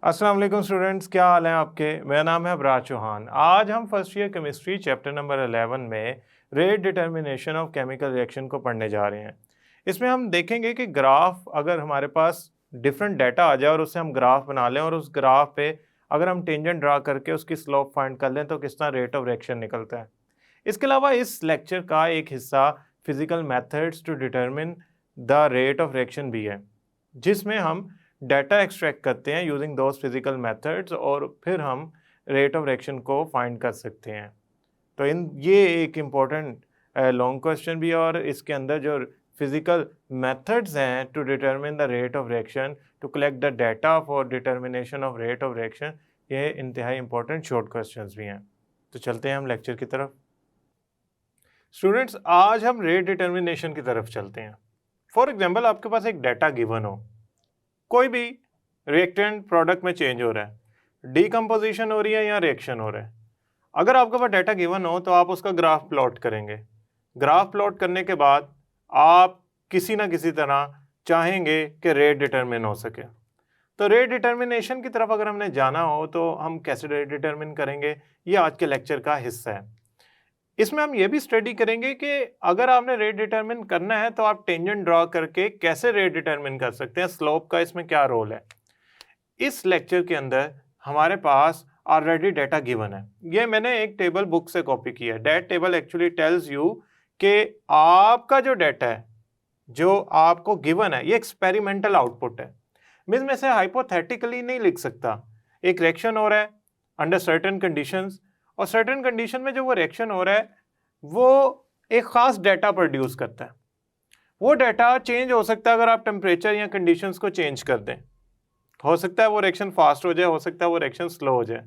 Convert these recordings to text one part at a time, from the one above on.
अस्सलाम वालेकुम स्टूडेंट्स, क्या हाल है आपके। मेरा नाम है अबरार चौहान। आज हम first year chemistry chapter number 11 में rate determination of chemical reaction को पढ़ने जा रहे हैं। इसमें हम देखेंगे कि ग्राफ, अगर हमारे पास डिफरेंट डाटा आ जाए और उससे हम ग्राफ बना लें और उस ग्राफ पे अगर हम टेंजेंट ड्रा करके उसकी स्लोप फाइंड कर लें तो किस तरह रेट ऑफ रिएक्शन निकलता है। इसके अलावा इस लेक्चर का एक हिस्सा physical methods to determine the rate of reaction भी है, जिसमें हम डाटा एक्सट्रैक्ट करते हैं यूजिंग दोज फिजिकल मेथड्स और फिर हम रेट ऑफ रिएक्शन को फाइंड कर सकते हैं। तो ये एक इम्पॉर्टेंट लॉन्ग क्वेश्चन भी है और इसके अंदर जो फिजिकल मेथड्स हैं to determine the rate of reaction, to collect the data for determination of rate of reaction, ये इंतहाई इंपॉर्टेंट शॉर्ट क्वेश्चंस भी हैं। तो चलते हैं हम लेक्चर की तरफ। स्टूडेंट्स, आज हम रेट डिटर्मिनेशन की तरफ चलते हैं। फॉर एग्जाम्पल, आपके पास एक डाटा गिवन हो, कोई भी रिएक्टेंट प्रोडक्ट में चेंज हो रहा है, डीकम्पोजिशन हो रही है या रिएक्शन हो रहा है। अगर आपके पास डाटा गिवन हो तो आप उसका ग्राफ प्लॉट करेंगे। ग्राफ प्लॉट करने के बाद आप किसी ना किसी तरह चाहेंगे कि रेट डिटरमिन हो सके। तो रेट डिटर्मिनेशन की तरफ अगर हमने जाना हो तो हम कैसे रेट डिटरमिन करेंगे, ये आज के लेक्चर का हिस्सा है। इसमें हम ये भी स्टडी करेंगे कि अगर आपने रेट डिटरमिन करना है तो आप टेंजेंट ड्रॉ करके कैसे रेट डिटरमिन कर सकते हैं, स्लोप का इसमें क्या रोल है। इस लेक्चर के अंदर हमारे पास ऑलरेडी डाटा गिवन है। ये मैंने एक टेबल बुक से कॉपी किया है। That table actually tells you कि आपका जो डाटा है जो आपको गिवन है ये एक्सपेरिमेंटल आउटपुट है। मैं से हाइपोथेटिकली नहीं लिख सकता। एक रिएक्शन हो रहा है अंडर सर्टेन कंडीशंस और सर्टेन कंडीशन में जो वो रिएक्शन हो रहा है वो एक ख़ास डाटा प्रोड्यूस करता है। वो डाटा चेंज हो सकता है अगर आप टेम्परेचर या कंडीशंस को चेंज कर दें। हो सकता है वो रिएक्शन फास्ट हो जाए, हो सकता है वो रिएक्शन स्लो हो जाए।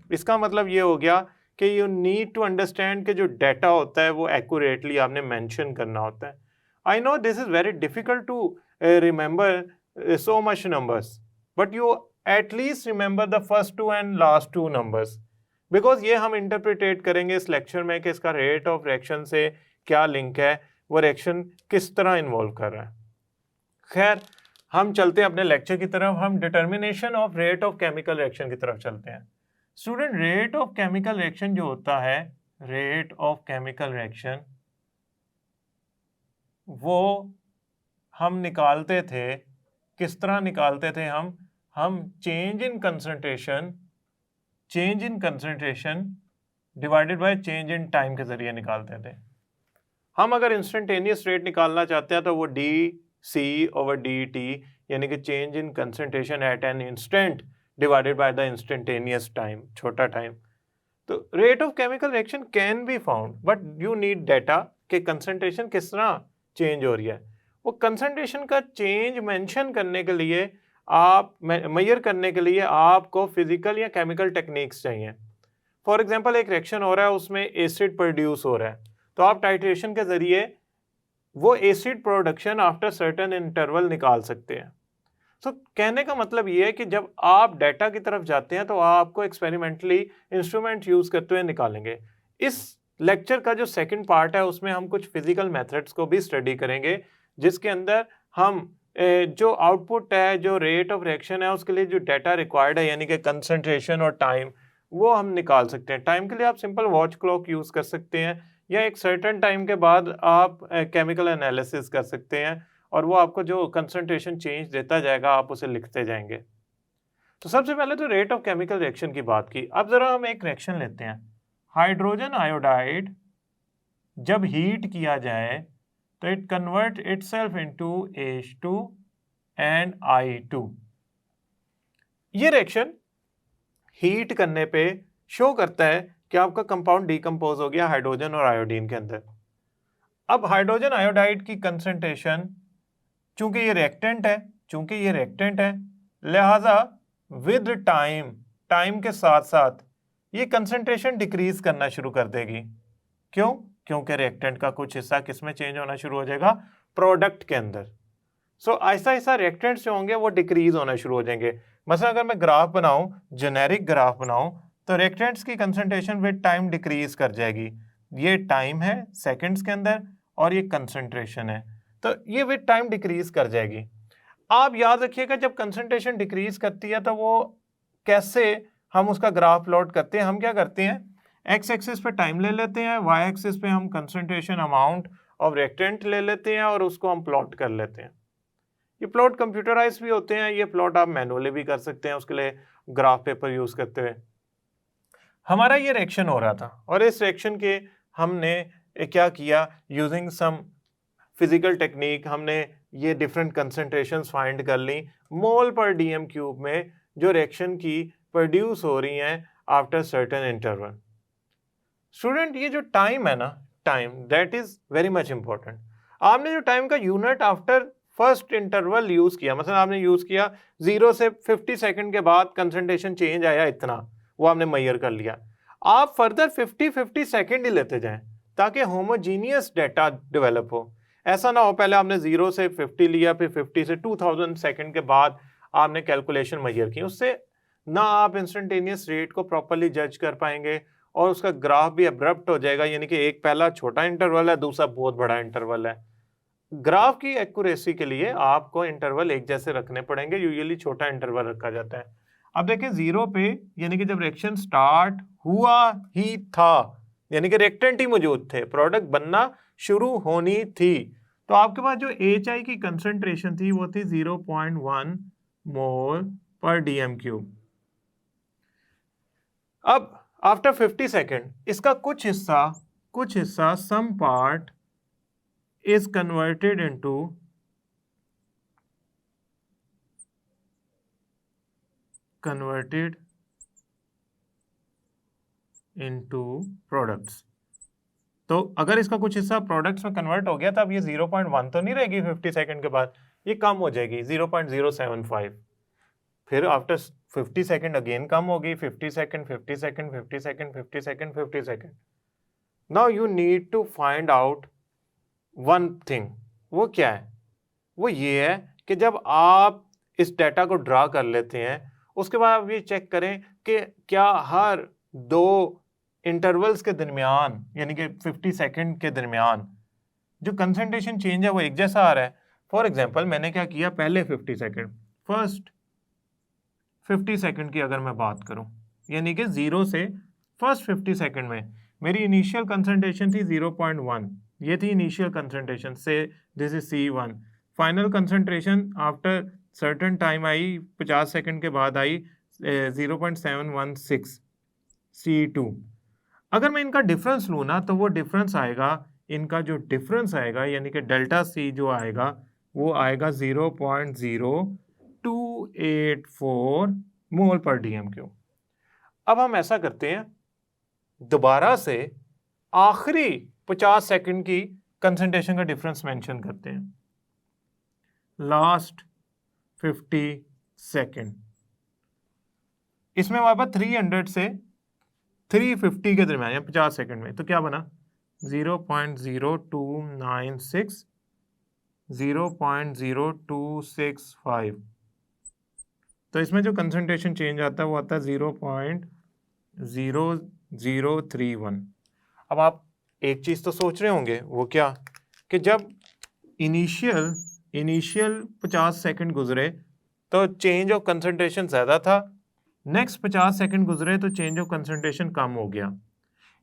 इसका मतलब ये हो गया कि यू नीड टू अंडरस्टैंड कि जो डाटा होता है वो एक्यूरेटली आपने मेंशन करना होता है। I know this is very difficult to remember so much numbers, but you at least remember the first two and last two numbers, because ये हम इंटरप्रिटेट करेंगे इस लेक्चर में कि इसका रेट ऑफ रिएक्शन से क्या लिंक है, वो रिएक्शन किस तरह इन्वॉल्व कर रहा है। खैर, हम चलते हैं अपने लेक्चर की तरफ। हम determination of rate of chemical reaction की तरफ चलते हैं। Student, rate of chemical reaction जो होता है, रेट ऑफ केमिकल रिएक्शन वो हम निकालते थे, किस तरह निकालते थे हम change in concentration divided by change in time के जरिए निकालते थे। हम अगर इंस्टेंटेनियस रेट निकालना चाहते हैं तो वो dC/dt यानी कि change in concentration at an instant divided by the instantaneous time, छोटा टाइम। तो rate of chemical reaction can be found, but you need data कि कंसंट्रेशन किस तरह चेंज हो रही है। वो कंसंट्रेशन का चेंज मेंशन करने के लिए, आप मेजर करने के लिए आपको फिजिकल या केमिकल टेक्निक्स चाहिए। फॉर एग्जांपल, एक रिएक्शन हो रहा है, उसमें एसिड प्रोड्यूस हो रहा है, तो आप टाइट्रेशन के ज़रिए वो acid production after certain interval निकाल सकते हैं। तो कहने का मतलब ये है कि जब आप डाटा की तरफ जाते हैं तो आपको एक्सपेरिमेंटली इंस्ट्रूमेंट यूज़ करते हुए निकालेंगे। इस लेक्चर का जो सेकंड पार्ट है उसमें हम कुछ फिजिकल मेथड्स को भी स्टडी करेंगे, जिसके अंदर हम जो आउटपुट है, जो रेट ऑफ रिएक्शन है, उसके लिए जो डाटा रिक्वायर्ड है यानी कि कंसंट्रेशन और टाइम, वो हम निकाल सकते हैं। टाइम के लिए आप सिंपल वॉच क्लॉक यूज़ कर सकते हैं या एक सर्टेन टाइम के बाद आप केमिकल एनालिसिस कर सकते हैं और वो आपको जो कंसंट्रेशन चेंज देता जाएगा आप उसे लिखते जाएंगे। तो सबसे पहले तो रेट ऑफ केमिकल रिएक्शन की बात की। अब ज़रा हम एक रिएक्शन लेते हैं। हाइड्रोजन आयोडाइड जब हीट किया जाए तो it convert itself into H2 and I2। ये रिएक्शन हीट करने पे शो करता है कि आपका कंपाउंड डीकम्पोज हो गया हाइड्रोजन और आयोडीन के अंदर। अब हाइड्रोजन आयोडाइड की कंसंट्रेशन, चूंकि ये रिएक्टेंट है, लिहाजा विद टाइम के साथ साथ ये कंसंट्रेशन डिक्रीज करना शुरू कर देगी। क्यों? क्योंकि रिएक्टेंट का कुछ हिस्सा किस में चेंज होना शुरू हो जाएगा, प्रोडक्ट के अंदर। सो ऐसा ऐसा रिएक्टेंट्स जो होंगे वो डिक्रीज होना शुरू हो जाएंगे। मतलब अगर मैं ग्राफ बनाऊं, जेनेरिक ग्राफ बनाऊं, तो रिएक्टेंट्स की कंसंट्रेशन विद टाइम डिक्रीज कर जाएगी। ये टाइम है सेकंड्स के अंदर और ये कंसंट्रेशन है, तो ये विद टाइम डिक्रीज कर जाएगी। आप याद रखिएगा, जब कंसंट्रेशन डिक्रीज करती है तो वो कैसे हम उसका ग्राफ प्लॉट करते हैं, हम क्या करते हैं, एक्स एक्सिस पे टाइम ले लेते हैं, वाई एक्सिस पे हम कंसंट्रेशन अमाउंट ऑफ रिएक्टेंट ले लेते हैं और उसको हम प्लॉट कर लेते हैं। ये प्लॉट कंप्यूटराइज भी होते हैं, ये प्लॉट आप मैनुअली भी कर सकते हैं उसके लिए ग्राफ पेपर यूज करते हुए। हमारा ये रिएक्शन हो रहा था और इस रिएक्शन के हमने क्या किया, यूजिंग सम फिजिकल टेक्निक हमने ये डिफरेंट कंसंट्रेशंस फाइंड कर ली मोल पर डीएम क्यूब में जो रिएक्शन की प्रोड्यूस हो रही हैं आफ्टर सर्टेन इंटरवल। स्टूडेंट ये जो टाइम है ना, time that is very much important. आपने जो टाइम का unit after first interval use किया, मतलब आपने यूज किया 0 से 50 सेकंड के बाद कंसंट्रेशन चेंज आया इतना, वो आपने मेजर कर लिया। आप फर्दर 50 सेकंड ही लेते जाएं ताकि होमोजीनियस डेटा डेवलप हो। ऐसा ना हो पहले आपने 0 से 50 लिया, फिर 50 से 2000 सेकंड के बाद आपने कैलकुलेशन मेजर की, उससे ना आप इंस्टेंटेनियस रेट को प्रॉपर्ली जज कर पाएंगे और उसका ग्राफ भी अब्रप्ट हो जाएगा, यानी कि एक पहला छोटा इंटरवल है, दूसरा बहुत बड़ा इंटरवल है। ग्राफ की एक्यूरेसी के लिए आपको इंटरवल एक जैसे रखने पड़ेंगे, यूजुअली छोटा इंटरवल रखा जाता है। अब देखिए 0 पे यानी कि जब रिएक्शन स्टार्ट हुआ ही था, यानी कि रिएक्टेंट ही मौजूद थे, प्रोडक्ट बनना शुरू होनी थी, तो आपके पास जो HI की कंसंट्रेशन थी वो थी 0.1 मोल पर डीएम क्यूब। अब आफ्टर 50 सेकेंड इसका कुछ हिस्सा some part is converted into products. तो अगर इसका कुछ हिस्सा प्रोडक्ट्स में कन्वर्ट हो गया तो अब ये 0.1 तो नहीं रहेगी 50 सेकंड के बाद, ये कम हो जाएगी 0.075। फिर आफ्टर 50 सेकंड अगेन कम होगी, 50 second 50 second 50 second 50 second 50 second. Now you need to find out one thing. वो क्या है? वो ये है कि जब आप इस डेटा को ड्रा कर लेते हैं उसके बाद आप ये चेक करें कि क्या हर 2 इंटरवल्स के दरमियान यानी कि 50 सेकंड के दरमियान जो कंसंट्रेशन चेंज है वो एक जैसा आ रहा है। फॉर एग्जांपल मैंने क्या किया, पहले 50 सेकंड, फर्स्ट 50 सेकंड की अगर मैं बात करूं, यानी कि 0 से फर्स्ट 50 सेकंड में मेरी इनिशियल कंसंट्रेशन थी 0.1, ये थी इनिशियल कंसंट्रेशन, से this is C1। Final concentration after certain time I, 50 second के बाद आई 0.716 C2। अगर मैं इनका डिफरेंस लूँ ना तो वो डिफरेंस आएगा, इनका जो डिफरेंस आएगा यानी कि डेल्टा C जो आएगा वो आएगा 0.0284 मोल पर डीएम क्यूब। अब हम ऐसा करते हैं, दोबारा से आखिरी 50 सेकंड की कंसंट्रेशन का डिफरेंस मेंशन करते हैं, लास्ट 50 सेकंड। इसमें हमारे पास 300 से 350 के दरमियान या 50 सेकंड में, तो क्या बना 0.0296 0.0265। तो इसमें जो कंसंट्रेशन चेंज आता है वो आता है 0.0031। अब आप एक चीज तो सोच रहे होंगे, वो क्या, कि जब इनिशियल 50 सेकंड गुजरे तो चेंज ऑफ कंसंट्रेशन ज्यादा था, नेक्स्ट 50 सेकंड गुजरे तो चेंज ऑफ कंसंट्रेशन कम हो गया,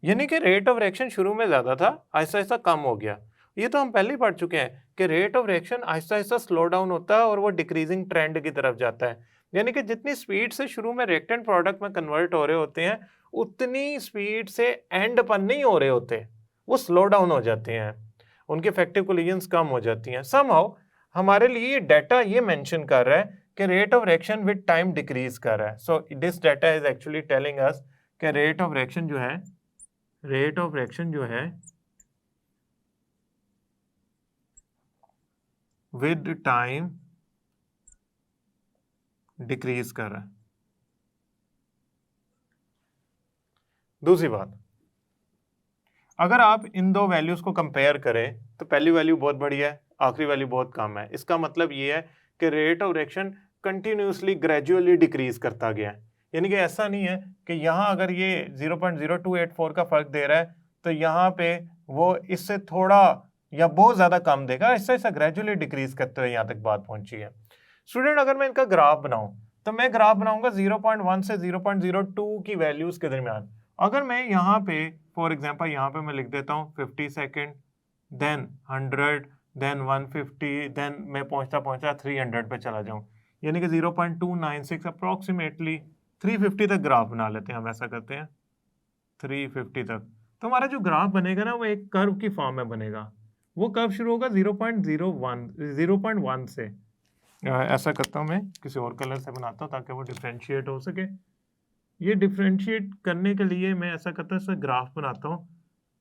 यानी कि रेट ऑफ रिएक्शन शुरू में ज्यादा था, आहिस्ता आहिस्ता कम हो गया। ये तो हम पहले ही पढ़ चुके हैं कि rate of reaction Aahista Aahista slow down होता है और वो डिक्रीजिंग ट्रेंड की तरफ जाता है, यानी कि जितनी स्पीड से शुरू में रिएक्टेंट प्रोडक्ट में कन्वर्ट हो रहे होते हैं उतनी स्पीड से एंड पर नहीं हो रहे होते, वो स्लो डाउन हो जाते हैं, उनके इफेक्टिव कोलिजन्स कम हो जाती हैं। समहाउ हमारे लिए ये डाटा ये मेंशन कर रहा है कि rate of reaction with time decrease कर रहा है। So this data is actually telling us कि रेट ऑफ रिएक्शन जो है विद टाइम डिक्रीज कर रहा है। दूसरी बात, अगर आप इन दो वैल्यूज को कंपेयर करें तो पहली वैल्यू बहुत बड़ी है, आखिरी वैल्यू बहुत कम है। इसका मतलब ये है कि rate of reaction continuously gradually decrease करता गया है, यानी कि ऐसा नहीं है कि यहाँ अगर ये 0.0284 का फर्क दे रहा है तो यहाँ पे वो इससे थोड़ा या बहुत ज़्यादा कम देगा, ऐसा ऐसा ग्रेजुअली डिक्रीज करते हुए यहाँ तक बात पहुंची है। स्टूडेंट अगर मैं इनका ग्राफ बनाऊं तो मैं ग्राफ बनाऊंगा 0.1 से 0.02 की वैल्यूज के दरमियान। अगर मैं यहाँ पे फॉर एग्जांपल यहाँ पे मैं लिख देता हूँ 50 सेकेंड, देन 100, देन 150, देन मैं पहुँचता पहुँचता 300 पे चला जाऊँ, यानी कि 0.296 अप्रॉक्सीमेटली 350 तक ग्राफ बना लेते हैं हम। ऐसा करते हैं 350 तक, तो हमारा जो ग्राफ बनेगा ना वो एक कर्व की फॉर्म में बनेगा। वो कर्व शुरू होगा 0.1 से। ऐसा करता हूँ, मैं किसी और कलर से बनाता हूँ ताकि वो डिफ्रेंशिएट हो सके। ये डिफ्रेंशिएट करने के लिए मैं ऐसा करता हूँ, इससे ग्राफ बनाता हूँ।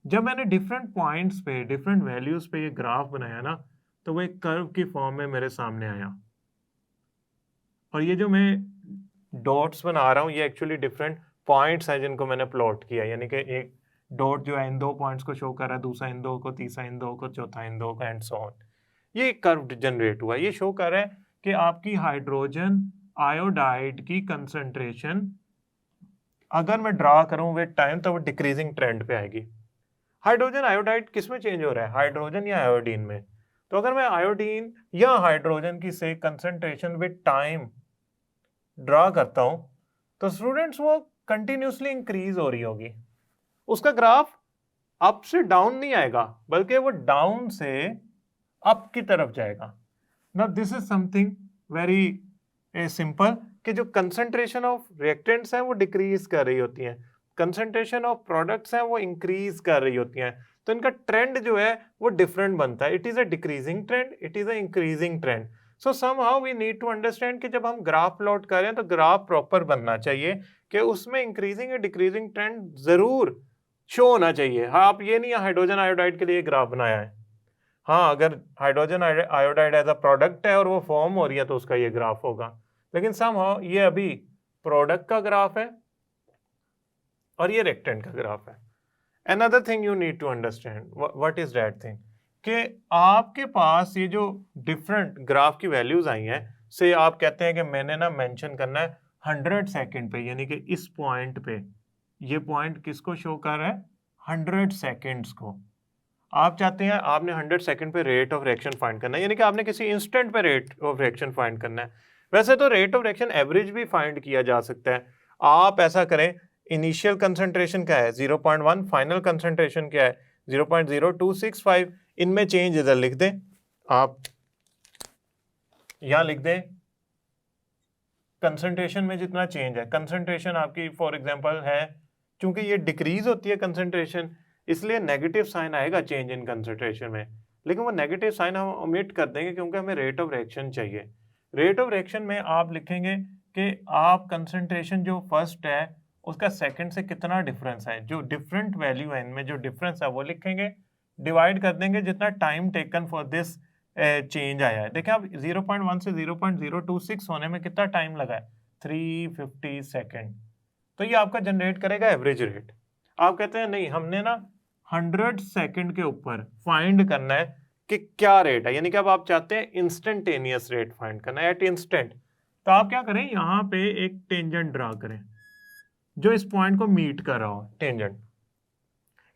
जब मैंने डिफरेंट पॉइंट्स पे डिफरेंट वैल्यूज पे ये ग्राफ बनाया ना, तो वो एक कर्व की फॉर्म में मेरे सामने आया। और ये जो मैं डॉट्स बना रहा हूँ ये एक्चुअली डिफरेंट पॉइंट्स हैं जिनको मैंने प्लॉट किया, यानी कि एक डॉट जो है इन दो पॉइंट्स को शो कर रहा है, दूसरा इन दो को, तीसरा इन दो को, चौथा इन दो को, एंड सो ऑन। ये कर्व जनरेट हुआ। ये शो कर रहा है कि आपकी हाइड्रोजन आयोडाइड की कंसंट्रेशन अगर मैं ड्रा करूं विद टाइम तो वो डिक्रीजिंग ट्रेंड पे आएगी। हाइड्रोजन आयोडाइड किस में चेंज हो रहा है, हाइड्रोजन या आयोडीन में? तो अगर मैं आयोडीन या हाइड्रोजन की से कंसंट्रेशन विद टाइम ड्रा करता हूं तो स्टूडेंट्स वो कंटिन्यूसली इंक्रीज हो रही होगी। उसका ग्राफ अप से डाउन नहीं आएगा बल्कि वो डाउन से अप की तरफ जाएगा। Now this is something very simple कि जो कंसंट्रेशन ऑफ रिएक्टेंट्स हैं वो डिक्रीज कर रही होती हैं, कंसंट्रेशन ऑफ प्रोडक्ट्स हैं वो इंक्रीज कर रही होती हैं, तो इनका ट्रेंड जो है वो डिफरेंट बनता है। It is a decreasing trend, it is a increasing trend. So somehow we need to understand कि जब हम ग्राफ प्लॉट कर रहे हैं तो ग्राफ प्रॉपर बनना चाहिए कि उसमें इंक्रीजिंग या डिक्रीजिंग ट्रेंड जरूर शो होना चाहिए। हाँ, आप ये नहीं हाइड्रोजन आयोडाइड के लिए ग्राफ बनाया है। हाँ, अगर hydrogen iodide as a product है और वो फॉर्म हो रही है तो उसका ये ग्राफ होगा, लेकिन समहाउ ये अभी प्रोडक्ट का ग्राफ है और ये रिएक्टेंट का ग्राफ है। Another thing you need to understand, what is that thing? कि आपके पास ये जो डिफरेंट ग्राफ की वैल्यूज आई हैं, से आप कहते हैं कि मैंने ना मेंशन करना है 100 सेकंड पे, यानी कि इस पॉइंट पे, ये पॉइंट किसको शो कर रहा है, 100 सेकंड्स को। आप चाहते हैं आपने 100 सेकंड पे रेट ऑफ रिएक्शन फाइंड करना है, यानी कि आपने किसी इंस्टेंट पे रेट ऑफ रिएक्शन फाइंड करना है। वैसे तो रेट ऑफ रिएक्शन एवरेज भी फाइंड किया जा सकता है। आप ऐसा करें, इनिशियल कंसंट्रेशन क्या है 0.1, फाइनल कंसंट्रेशन क्या है 0.0265, इनमें चेंज इधर लिख दें, आप यहां लिख दें कंसंट्रेशन में जितना चेंज है। कंसंट्रेशन आपकी फॉर एग्जांपल है, चूंकि ये डिक्रीज होती है कंसंट्रेशन, इसलिए नेगेटिव साइन आएगा चेंज इन कंसंट्रेशन में, लेकिन वो नेगेटिव साइन हम ओमिट कर देंगे क्योंकि हमें रेट ऑफ रिएक्शन चाहिए। रेट ऑफ रिएक्शन में आप लिखेंगे कि आप कंसंट्रेशन जो फर्स्ट है उसका सेकंड से कितना डिफरेंस है, जो डिफरेंट वैल्यू है इनमें जो डिफरेंस है वो लिखेंगे, डिवाइड कर देंगे जितना time taken for this change आया है। देखिए आप 0.1 से 0.026 होने में कितना टाइम लगा है, 350 सेकेंड। तो ये आपका जनरेट करेगा एवरेज रेट। आप कहते हैं नहीं, हमने ना 100 सेकेंड के ऊपर फाइंड करना है कि क्या रेट है, यानी कि अब आप चाहते हैं इंस्टेंटेनियस रेट फाइंड करना है, एट इंस्टेंट। तो आप क्या करें, यहाँ पे एक टेंजेंट ड्रा करें जो इस पॉइंट को मीट कर रहा हो, टेंजेंट।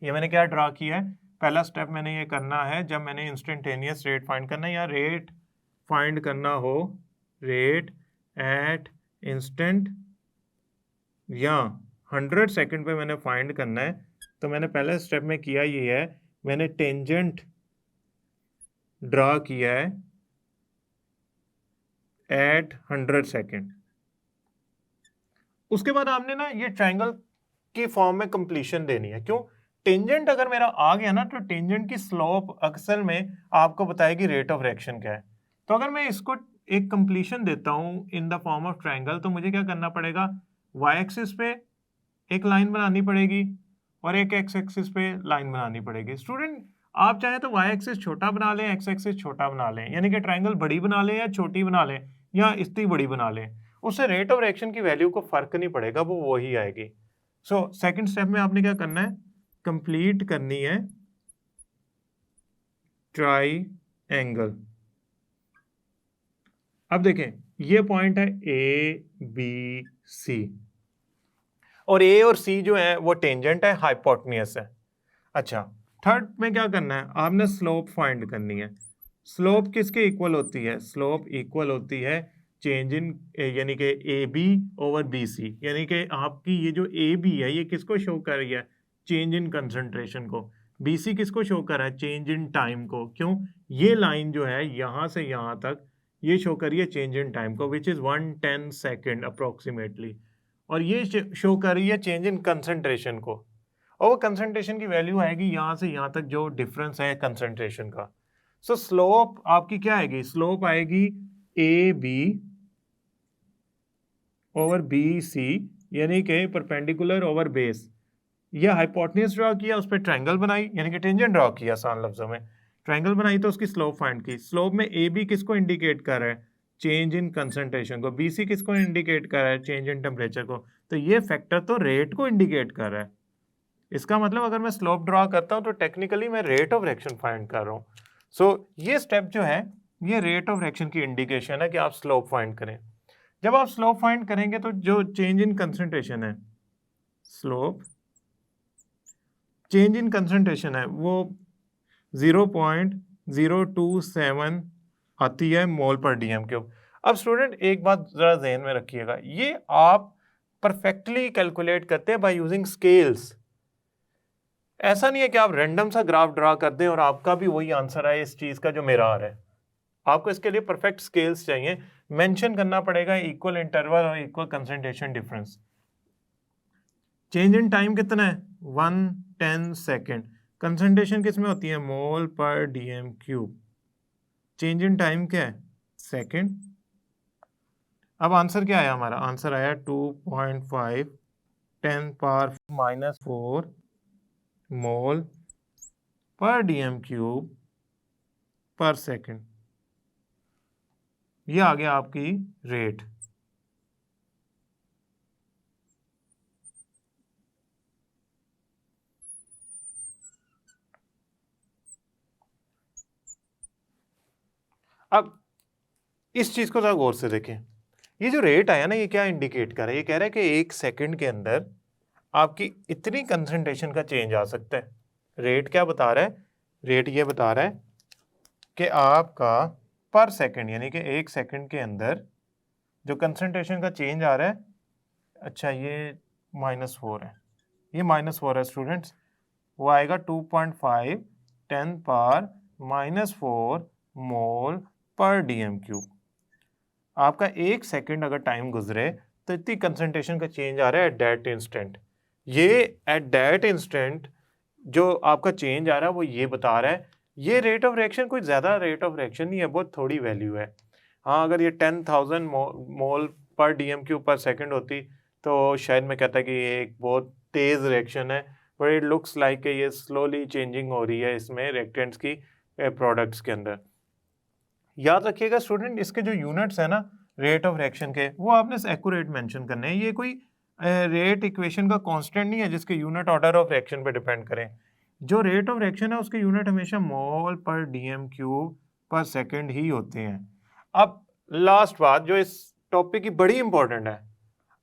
ये मैंने क्या ड्रा किया है, पहला स्टेप मैंने ये करना है, जब मैंने इंस्टेंटेनियस रेट फाइंड करना है या रेट फाइंड करना हो, रेट एट इंस्टेंट या 100 सेकंड पे मैंने फाइंड करना है, तो मैंने पहले स्टेप में किया ये है, मैंने टेंजेंट ड्रा किया है एट 100 सेकंड। उसके बाद आपने ना ये ट्रायंगल की फॉर्म में कंप्लीशन देनी है। क्यों, टेंजेंट अगर मेरा आ गया ना तो टेंजेंट की स्लोप अक्सर में आपको बताएगी रेट ऑफ रिएक्शन क्या है। तो अगर मैं इसको एक कंप्लीशन देता हूं in the form of triangle, तो मुझे क्या करना पड़ेगा, वाई एक्सिस पे एक लाइन बनानी पड़ेगी और एक एक्स एक्सिस पे लाइन बनानी पड़ेगी। स्टूडेंट आप चाहे तो वाई एक्सिस छोटा बना लें, एक्स एक्सिस छोटा बना लें, यानी कि ट्रायंगल बड़ी बना लें या छोटी बना लें या इतनी बड़ी बना लें, उससे रेट ऑफ रिएक्शन की वैल्यू को फर्क नहीं पड़ेगा, वो वही आएगी। सो सेकंड स्टेप में आपने क्या करना है, कंप्लीट करनी है ट्राइएंगल। अब देखें ये पॉइंट है ए बी सी, और ए और सी जो है वो टेंजेंट है, हाइपोटेन्यूस है। अच्छा, थर्ड में क्या करना है, आपने स्लोप फाइंड करनी है। स्लोप किसके इक्वल होती है, स्लोप इक्वल होती है चेंज इन यानी कि A B over B C, यानी कि आपकी ये जो ए बी है ये किसको शो कर रही है, चेंज इन कंसंट्रेशन को। बी सी किसको शो कर रहा है, चेंज इन टाइम को। क्यों, ये लाइन जो है यहाँ से यहाँ तक ये शो कर रही है चेंज इन टाइम को, विच इज़ 110 सेकेंड अप्रोक्सीमेटली, और ये शो कर रही है चेंज इन कंसंट्रेशन को। और वो कंसंट्रेशन की वैल्यू आएगी यहाँ से यहाँ तक जो डिफरेंस है कंसंट्रेशन का। सो स्लोप आपकी क्या आएगी, स्लोप आएगी A B over B C, यानी कि परपेंडिकुलर ओवर बेस। ये हाइपोटेन्यूज ड्रॉ किया, उस पर ट्रायंगल बनाई, यानी कि टेंजेंट ड्रॉ किया, आसान लफ्जों में ट्रायंगल बनाई, तो उसकी स्लोप फाइंड की। स्लोप में ए बी किसको इंडिकेट कर रहा है, चेंज इन कंसंट्रेशन को। बी सी किसको इंडिकेट कर रहा है, चेंज इन टेम्परेचर को। तो ये फैक्टर तो रेट को इंडिकेट कर रहा है। इसका मतलब अगर मैं स्लोप ड्रॉ करता हूँ तो टेक्निकली मैं रेट ऑफ रिएक्शन फाइंड कर रहा हूँ। सो ये स्टेप जो है ये रेट ऑफ रिएक्शन की इंडिकेशन है कि आप स्लोप फाइंड करें। जब आप स्लोप फाइंड करेंगे तो जो चेंज इन कंसंट्रेशन है, स्लोप चेंज इन कंसंट्रेशन है वो 0.027 आती है मोल पर डीएम क्यूब। अब स्टूडेंट एक बात जरा ध्यान में रखिएगा, ये आप परफेक्टली कैलकुलेट करते हैं बाय यूजिंग स्केल्स। ऐसा नहीं है कि आप रैंडम सा ग्राफ ड्रा कर दें और आपका भी वही आंसर आए इस चीज का जो मेरा आ रहा है। आपको इसके लिए परफेक्ट स्केल्स चाहिए, मेंशन करना पड़ेगा इक्वल इंटरवल और equal concentration difference. Change in time कितना है, 110 सेकेंड। कंसंट्रेशन किस में होती है, मोल पर dm cube. Change in time क्या है, सेकेंड। अब आंसर क्या आया हमारा, आंसर आया 2.5 10⁻⁻⁴ मोल पर डीएम क्यूब पर सेकेंड। ये आ गया आपकी रेट। अब इस चीज को जरा गौर से देखें, ये जो रेट आया ना ये क्या इंडिकेट कर रहा है, ये कह रहा है कि 1 सेकंड के अंदर आपकी इतनी कंसंट्रेशन का चेंज आ सकता है। रेट क्या बता रहा है, रेट ये बता रहा है कि आपका पर सेकंड यानी कि 1 सेकंड के अंदर जो कंसंट्रेशन का चेंज आ रहा है, अच्छा ये -4 है, ये -4 है स्टूडेंट्स, वो आएगा 2.5 10⁻⁻⁴ मोल पर डीएम क्यूब। आपका 1 सेकंड अगर टाइम गुजरे तो इतनी कंसंट्रेशन का चेंज आ रहा है एट दैट इंस्टेंट। ये एट दैट इंस्टेंट जो आपका चेंज आ रहा है वो ये बता रहा है, ये रेट ऑफ रिएक्शन कोई ज़्यादा रेट ऑफ रिएक्शन नहीं है, बहुत थोड़ी वैल्यू है। हाँ अगर ये 10,000 मोल पर डीएम क्यूब पर सेकंड होती तो शायद मैं कहता कि ये एक बहुत तेज़ रिएक्शन है, बट इट लुक्स लाइक ये स्लोली चेंजिंग हो रही है इसमें रिएक्टेंट्स की प्रोडक्ट्स के अंदर। याद रखिएगा स्टूडेंट, इसके जो यूनिट्स है ना रेट ऑफ रिएक्शन के, वो आपने एक्यूरेट मेंशन करने हैं। ये कोई रेट इक्वेशन का कांस्टेंट नहीं है जिसके यूनिट ऑर्डर ऑफ रिएक्शन पे डिपेंड करें। जो रेट ऑफ रिएक्शन है उसके यूनिट हमेशा मोल पर डीएम क्यूब पर सेकंड ही होते हैं। अब लास्ट बात जो इस टॉपिक की बड़ी इंपॉर्टेंट है,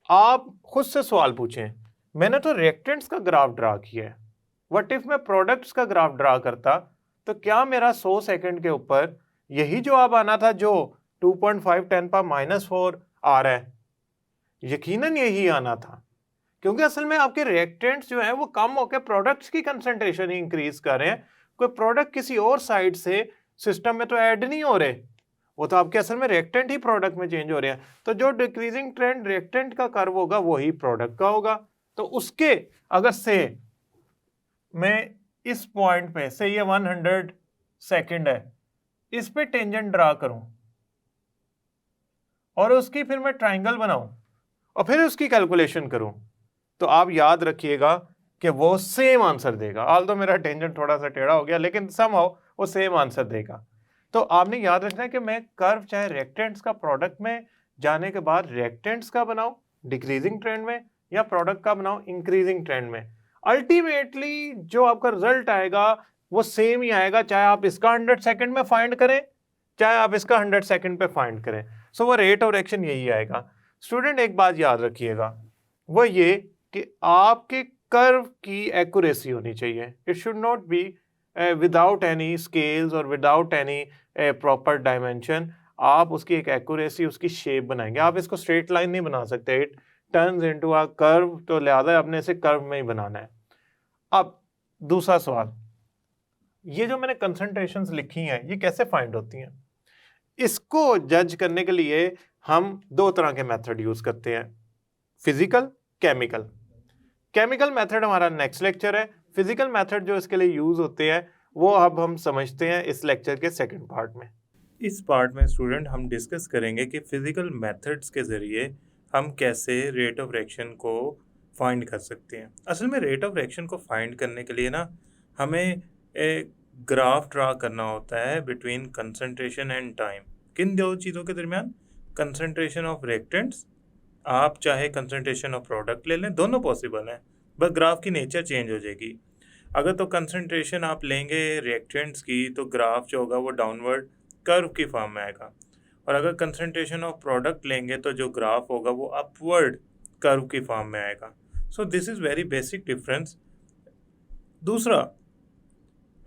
आप खुद से सवाल पूछें, मैंने तो रिएक्टेंट्स का ग्राफ ड्रा किया है, व्हाट इफ मैं प्रोडक्ट्स का ग्राफ ड्रा करता तो क्या मेरा 100 सेकंड के ऊपर यही जवाब आना था जो 2.5 10⁻⁻⁴ आ रहा है? यकीनन यही आना था, क्योंकि असल में आपके रिएक्टेंट्स जो है वो कम होकर प्रोडक्ट्स की कंसंट्रेशन ही इंक्रीज कर रहे हैं। कोई प्रोडक्ट किसी और साइड से सिस्टम में तो ऐड नहीं हो रहे, वो तो आपके असल में रिएक्टेंट ही प्रोडक्ट में चेंज हो रहे हैं। तो जो डिक्रीजिंग ट्रेंड रिएक्टेंट का कर्व होगा वही प्रोडक्ट का होगा। तो उसके अगर से मैं इस पॉइंट पे से ये 100 सेकंड है, इस पे टेंजेंट ड्रा करूं और उसकी फिर मैं ट्रायंगल बनाऊं और फिर उसकी कैलकुलेशन करूं, तो आप याद रखिएगा कि वो सेम आंसर देगा। ऑल्दो मेरा टेंजेंट थोड़ा सा टेढ़ा हो गया लेकिन समहाउ वो सेम आंसर देगा। तो आपने याद रखना है कि मैं कर्व चाहे रिएक्टेंट्स का प्रोडक्ट में जाने के बाद रिएक्टेंट्स का बनाऊं डिक्रीजिंग ट्रेंड में या प्रोडक्ट का बनाऊं इंक्रीजिंग ट्रेंड में, अल्टीमेटली जो आपका रिजल्ट आएगा वो सेम ही आएगा, चाहे आप इसका 100 सेकंड में फाइंड करें चाहे आप इसका 100 सेकंड पे फाइंड करें। सो वो रेट ऑफ रिएक्शन यही आएगा। स्टूडेंट एक बात याद रखिएगा, वो ये कि आपके कर्व की एक्यूरेसी होनी चाहिए। It should not be without any scales और विदाउट एनी प्रॉपर डायमेंशन। आप उसकी एक एक्यूरेसी, उसकी शेप बनाएंगे। आप इसको स्ट्रेट लाइन नहीं बना सकते, it turns into a curve, तो लिहाजा आपने इसे कर्व में ही बनाना है। अब दूसरा सवाल, ये जो मैंने कंसंट्रेशंस लिखी हैं ये कैसे फाइंड होती हैं? इसको जज करने के लिए हम दो तरह के मेथड यूज करते हैं, फिजिकल, केमिकल। केमिकल मेथड हमारा नेक्स्ट लेक्चर है। फिजिकल मेथड जो इसके लिए यूज होते हैं वो अब हम समझते हैं इस लेक्चर के सेकंड पार्ट में। इस पार्ट में स्टूडेंट हम डिस्कस करेंगे कि फिजिकल मेथड्स के जरिए हम कैसे रेट ऑफ रिएक्शन को फाइंड कर सकते हैं। असल में रेट ऑफ रिएक्शन को फाइंड करने के लिए ना हमें एक ग्राफ ड्रा करना होता है बिटवीन कंसंट्रेशन एंड टाइम। किन दो चीज़ों के दरमियान? कंसंट्रेशन ऑफ रिएक्टेंट्स, आप चाहे कंसंट्रेशन ऑफ प्रोडक्ट ले लें, दोनों पॉसिबल हैं, बस ग्राफ की नेचर चेंज हो जाएगी। अगर तो कंसंट्रेशन आप लेंगे रिएक्टेंट्स की तो ग्राफ जो होगा वो डाउनवर्ड कर्व की फॉर्म में आएगा, और अगर कंसंट्रेशन ऑफ प्रोडक्ट लेंगे तो जो ग्राफ होगा वो अपवर्ड कर्व की फॉर्म में आएगा। So this is very basic difference. दूसरा,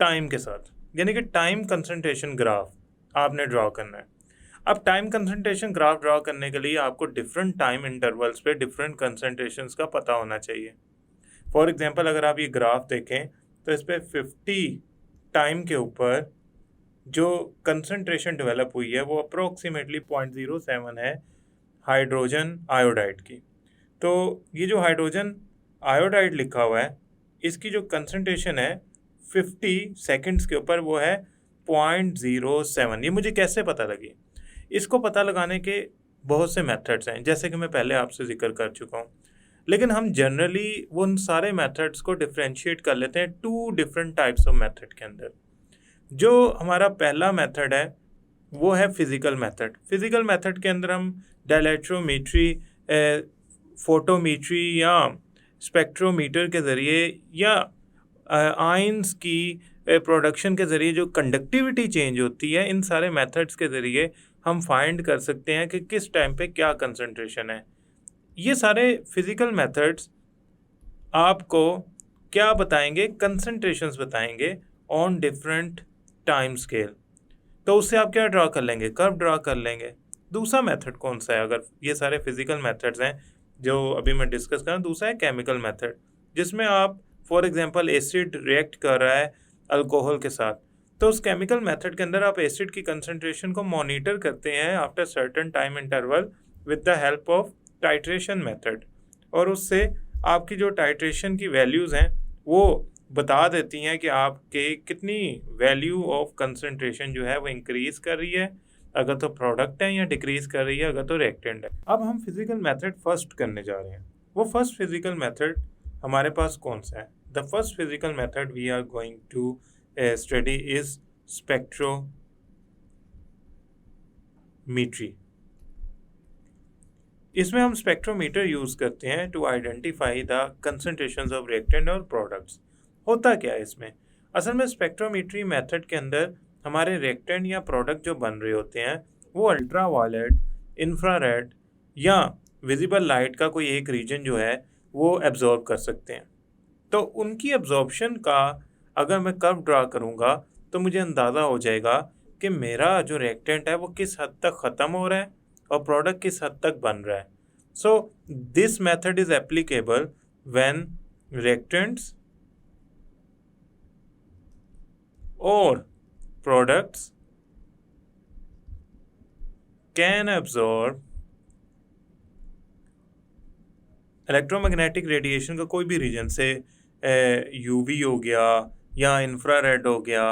टाइम के साथ, यानी कि टाइम कंसंट्रेशन ग्राफ आपने ड्रॉ करना है। अब टाइम कंसंट्रेशन ग्राफ ड्रॉ करने के लिए आपको डिफरेंट टाइम इंटरवल्स पे डिफरेंट कंसंट्रेशंस का पता होना चाहिए। फॉर एग्जांपल अगर आप ये ग्राफ देखें तो इस पर 50 टाइम के ऊपर जो कंसंट्रेशन डेवलप हुई है वो अप्रोक्सीमेटली 0.07 है हाइड्रोजन आयोडाइड की। तो ये जो हाइड्रोजन आयोडाइड लिखा हुआ है इसकी जो कंसंट्रेशन है 50 सेकंड्स के ऊपर वो है 0.07। ये मुझे कैसे पता लगी? इसको पता लगाने के बहुत से मेथड्स हैं, जैसे कि मैं पहले आपसे जिक्र कर चुका हूँ, लेकिन हम जनरली उन सारे मेथड्स को डिफ्रेंशिएट कर लेते हैं two different types of method के अंदर। जो हमारा पहला मेथड है वो है फिजिकल मेथड। फिजिकल मेथड के अंदर हम डायलेक्ट्रोमेट्री, फोटोमेट्री या स्पेक्ट्रोमीटर के ज़रिए या आयंस की प्रोडक्शन के ज़रिए जो कंडक्टिविटी चेंज होती है, इन सारे मेथड्स के ज़रिए हम फाइंड कर सकते हैं कि किस टाइम पे क्या कंसंट्रेशन है। ये सारे फिजिकल मेथड्स आपको क्या बताएंगे? कंसंट्रेशंस बताएंगे ऑन डिफरेंट टाइम स्केल। तो उससे आप क्या ड्रा कर लेंगे? कर्व ड्रा कर लेंगे। दूसरा मेथड कौन सा है? अगर ये सारे फिजिकल मेथड्स हैं जो अभी मैं डिस्कस कर रहा हूँ, दूसरा है केमिकल मेथड, जिसमें आप फॉर एग्जांपल एसिड रिएक्ट कर रहा है अल्कोहल के साथ, तो उस केमिकल मेथड के अंदर आप एसिड की कंसंट्रेशन को मॉनिटर करते हैं after certain time interval with the help of titration method, और उससे आपकी जो टाइट्रेशन की वैल्यूज़ हैं वो बता देती हैं कि आपके कितनी वैल्यू ऑफ कंसंट्रेशन जो है वो इंक्रीज़ कर रही है, अगर तो प्रोडक्ट है, या डिक्रीज़ कर रही है अगर तो रिएक्टेंट है। अब हम फिजिकल मेथड फर्स्ट करने जा रहे हैं। वो फर्स्ट फिजिकल मेथड हमारे पास कौन सा है? The first physical method we are going to study is spectrometry. इसमें हम स्पेक्ट्रोमीटर यूज़ करते हैं to identify the concentrations of reactant और प्रोडक्ट्स। होता क्या है इसमें? असल में स्पेक्ट्रोमीट्री मेथड के अंदर हमारे रिएक्टेंट या प्रोडक्ट जो बन रहे होते हैं वो अल्ट्रा वायलेट, इंफ्रारेड या विजिबल लाइट का कोई एक रीजन जो है वो एब्जॉर्ब कर सकते हैं। तो उनकी एब्जॉर्प्शन का अगर मैं कर्व ड्रा करूँगा तो मुझे अंदाज़ा हो जाएगा कि मेरा जो रिएक्टेंट है वो किस हद तक ख़त्म हो रहा है और प्रोडक्ट किस हद तक बन रहा है। So this method is applicable when reactants or products can absorb electromagnetic radiation का कोई भी रीजन से यूवी हो गया या इंफ्रारेड हो गया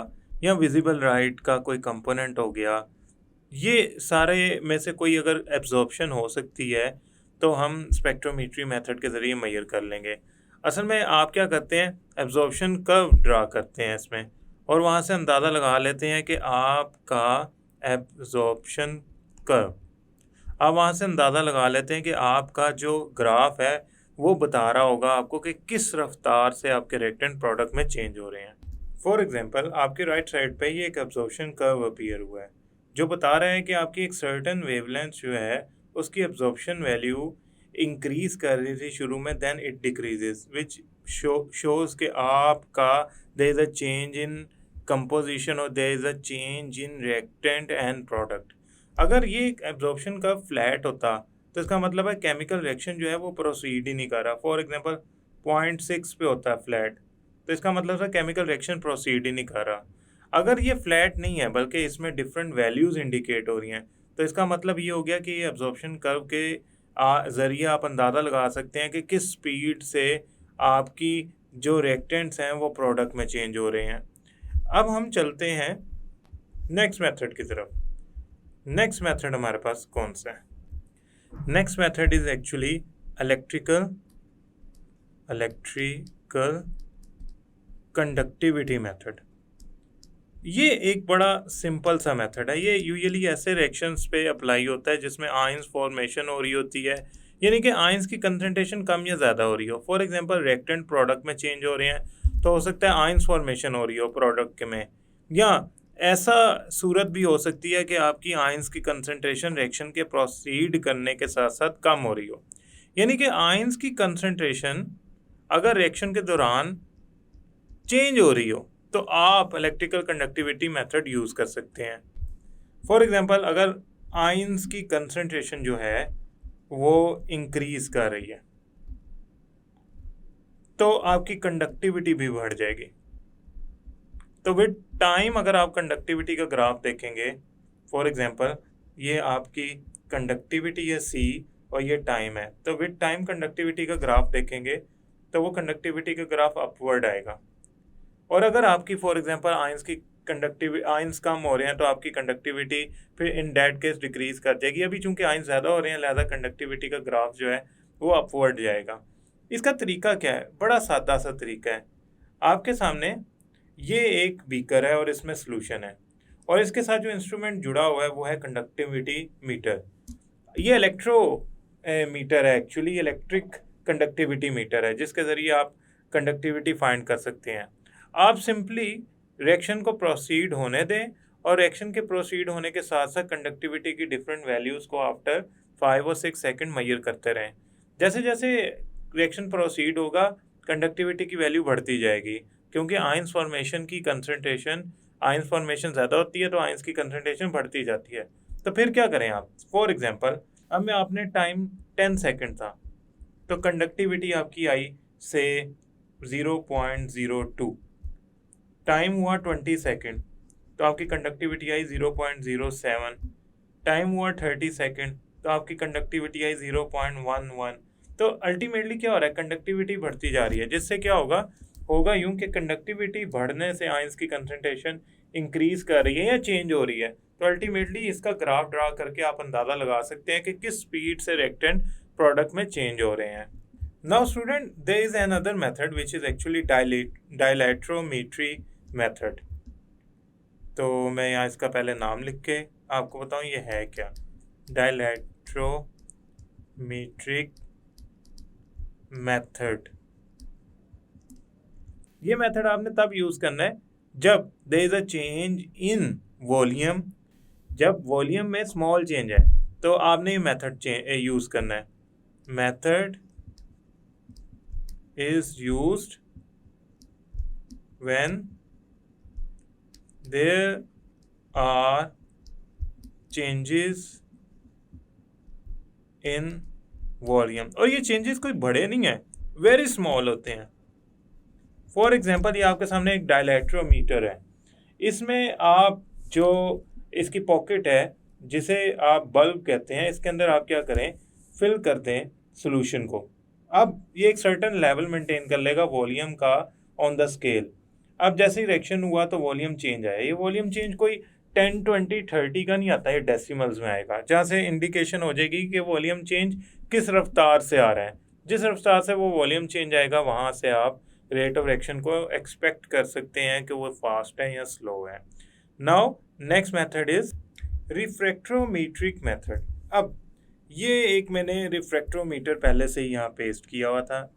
या विजिबल लाइट का कोई कंपोनेंट हो गया, ये सारे में से कोई अगर एब्जॉर्प्शन हो सकती है तो हम स्पेक्ट्रोमीट्री मेथड के ज़रिए मेजर कर लेंगे। असल में आप क्या करते हैं, एब्जॉर्प्शन कर्व ड्रा करते हैं इसमें, और वहाँ से अंदाज़ा लगा लेते हैं कि आपका एब्जॉर्प्शन कर्व, आप वहाँ से अंदाज़ा लगा लेते हैं कि आपका जो ग्राफ है वो बता रहा होगा आपको कि किस रफ्तार से आपके रिएक्टेंट प्रोडक्ट में चेंज हो रहे हैं। फॉर एग्जांपल आपके राइट साइड पे ये एक एब्जॉर्प्शन कर्व अपीयर हुआ है जो बता रहा है कि आपकी एक सर्टेन वेवलेंथ जो है उसकी एब्जॉर्प्शन वैल्यू इंक्रीज़ कर रही थी शुरू में, then it decreases, which shows कि आपका there is a change in composition और there is a change in reactant and product. अगर ये एब्जॉर्प्शन कर्व फ्लैट होता तो इसका मतलब है केमिकल रिएक्शन जो है वो प्रोसीड ही नहीं कर रहा। फॉर एग्जांपल 0.6 पे होता है फ्लैट, तो इसका मतलब है केमिकल रिएक्शन प्रोसीड ही नहीं कर रहा। अगर ये फ्लैट नहीं है बल्कि इसमें डिफरेंट वैल्यूज इंडिकेट हो रही हैं, तो इसका मतलब ये हो गया कि ये एब्जॉर्प्शन कर्व के ज़रिए आप अंदाज़ा लगा सकते हैं कि किस स्पीड से आपकी जो रिएक्टेंट्स हैं वो प्रोडक्ट में चेंज हो रहे हैं। अब हम चलते हैं नेक्स्ट मेथड की तरफ। नेक्स्ट मेथड हमारे पास कौन सा है? Next method is actually electrical conductivity method. ये एक बड़ा सिंपल सा मेथड है। ये यूजुअली ऐसे रिएक्शंस पे अप्लाई होता है जिसमें आयंस फॉर्मेशन हो रही होती है, यानी कि आयंस की कंसंट्रेशन कम या ज़्यादा हो रही हो। फॉर एग्जांपल रिएक्टेंट प्रोडक्ट में चेंज हो रहे हैं तो हो सकता है आयंस फॉर्मेशन हो रही हो प्रोडक्ट में, या ऐसा सूरत भी हो सकती है कि आपकी आयंस की कंसंट्रेशन रिएक्शन के प्रोसीड करने के साथ साथ कम हो रही हो। यानी कि आयंस की कंसंट्रेशन अगर रिएक्शन के दौरान चेंज हो रही हो तो आप इलेक्ट्रिकल कंडक्टिविटी मेथड यूज़ कर सकते हैं। फॉर एग्जांपल अगर आयंस की कंसंट्रेशन जो है वो इंक्रीज कर रही है तो आपकी कंडक्टिविटी भी बढ़ जाएगी। तो विद टाइम अगर आप कंडक्टिविटी का ग्राफ देखेंगे, फॉर एग्जांपल ये आपकी कंडक्टिविटी है C और ये टाइम है, तो विद टाइम कंडक्टिविटी का ग्राफ देखेंगे तो वो कंडक्टिविटी का ग्राफ अपवर्ड आएगा। और अगर आपकी फॉर एग्जांपल आयंस कम हो रहे हैं तो आपकी कंडक्टिविटी फिर इन दैट केस डिक्रीज कर जाएगी। अभी चूंकि आयंस ज़्यादा हो रहे हैं लिहाजा कंडक्टिविटी का ग्राफ जो है वो अपवर्ड जाएगा। इसका तरीका क्या है? बड़ा सादा सा तरीका है। आपके सामने ये एक बीकर है और इसमें सोल्यूशन है, और इसके साथ जो इंस्ट्रूमेंट जुड़ा हुआ है वो है कंडक्टिविटी मीटर। ये इलेक्ट्रो मीटर है, एक्चुअली इलेक्ट्रिक कंडक्टिविटी मीटर है जिसके ज़रिए आप कंडक्टिविटी फाइंड कर सकते हैं। आप सिंपली रिएक्शन को प्रोसीड होने दें और रिएक्शन के प्रोसीड होने के साथ साथ कंडक्टिविटी की डिफरेंट वैल्यूज़ को आफ्टर 5 और 6 सेकंड मेजर करते रहें। जैसे जैसे रिएक्शन प्रोसीड होगा कंडक्टिविटी की वैल्यू बढ़ती जाएगी, क्योंकि आयंस फॉर्मेशन की कंसंट्रेशन, आयंस फॉर्मेशन ज़्यादा होती है तो आयंस की कंसंट्रेशन बढ़ती जाती है। तो फिर क्या करें आप? फॉर एग्जांपल अब में आपने टाइम 10 सेकंड था तो कंडक्टिविटी आपकी आई से 0.02, टाइम हुआ 20 सेकंड तो आपकी कंडक्टिविटी आई 0.07, टाइम हुआ 30 सेकंड तो आपकी कंडक्टिविटी आई 0.11। तो अल्टीमेटली क्या हो रहा है? कंडक्टिविटी बढ़ती जा रही है, जिससे क्या होगा यूं कि कंडक्टिविटी बढ़ने से आयंस की कंसंट्रेशन इंक्रीज कर रही है या चेंज हो रही है। तो अल्टीमेटली इसका ग्राफ ड्रा करके आप अंदाज़ा लगा सकते हैं कि किस स्पीड से रिएक्टेंट प्रोडक्ट में चेंज हो रहे हैं। Now student, there is another method which is actually dilatometry method. तो मैं यहाँ इसका पहले नाम लिख के आपको बताऊँ ये है क्या। डायलैट्रोमेट्रिक मेथड। ये मेथड आपने तब यूज़ करना है जब there is a change in volume. जब वॉल्यूम में स्मॉल चेंज है तो आपने ये मेथड यूज़ करना है। Method is used when there are changes in volume, और ये चेंजेस कोई बड़े नहीं है, वेरी स्मॉल होते हैं। फॉर एग्जांपल ये आपके सामने एक डायलैट्रोमीटर है, इसमें आप जो इसकी पॉकेट है जिसे आप बल्ब कहते हैं, इसके अंदर आप क्या करें? फिल कर दें सॉल्यूशन को। अब ये एक सर्टेन लेवल मेंटेन कर लेगा वॉल्यूम का ऑन द स्केल। अब जैसे ही रिएक्शन हुआ तो वॉल्यूम चेंज आया। ये वॉल्यूम चेंज कोई 10, 20, 30 का नहीं आता, ये डेसिमल्स में आएगा, जहाँ से इंडिकेशन हो जाएगी कि वॉल्यूम चेंज किस रफ्तार से आ रहा है। जिस रफ्तार से वो वॉल्यूम चेंज आएगा वहाँ से आप रेट ऑफ रिएक्शन को एक्सपेक्ट कर सकते हैं कि वो फास्ट है या स्लो है। Now next method is refractometric method. अब ये एक मैंने रिफ्रैक्ट्रोमीटर पहले से ही यहाँ पेस्ट किया हुआ था,